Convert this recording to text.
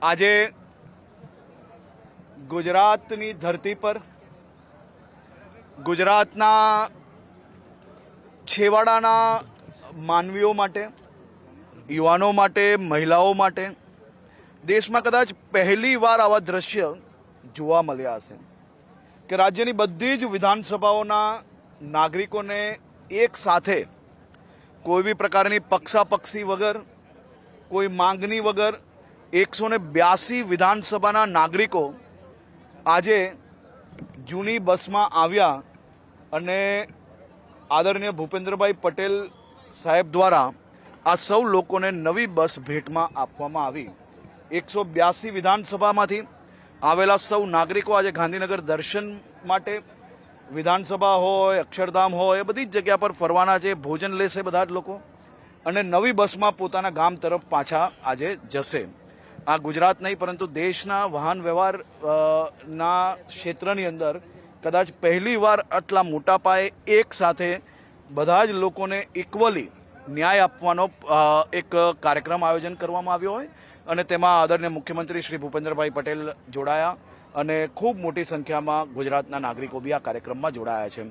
આજે ગુજરાતની ધરતી પર ગુજરાતના છેવાડાના માનવીઓ માટે, યુવાનો માટે, મહિલાઓ માટે દેશમાં કદાચ પહેલીવાર આવા દ્રશ્ય જોવા મળ્યા હશે કે રાજ્યની બધી જ વિધાનસભાઓના નાગરિકોને એક સાથે કોઈ બી પ્રકારની પક્ષાપક્ષી વગર, કોઈ માંગણી વગર 182 વિધાનસભાના નાગરિકો આજે જૂની બસમાં આવ્યા અને આદરણીય ભૂપેન્દ્રભાઈ પટેલ સાહેબ દ્વારા આ સૌ લોકોને નવી બસ ભેટમાં આપવામાં આવી। 182 વિધાનસભામાંથી આવેલા સૌ નાગરિકો આજે ગાંધીનગર દર્શન માટે, વિધાનસભા હોય, અક્ષરધામ હોય, એ બધી જ જગ્યા પર ફરવાના છે, ભોજન લેશે બધા જ લોકો અને નવી બસમાં પોતાના ગામ તરફ પાછા આજે જશે। આ ગુજરાત નહીં પરંતુ દેશના વાહન વ્યવહાર ના ક્ષેત્રની અંદર કદાચ પહેલીવાર આટલા મોટા પાયે એક સાથે બધા જ લોકોને ઇક્વલી ન્યાય આપવાનો એક કાર્યક્રમ આયોજન કરવામાં આવ્યો હોય અને તેમાં આદરણીય મુખ્યમંત્રી શ્રી ભૂપેન્દ્રભાઈ પટેલ જોડાયા અને ખૂબ મોટી સંખ્યામાં ગુજરાતના નાગરિકો બી આ કાર્યક્રમમાં જોડાયા છે।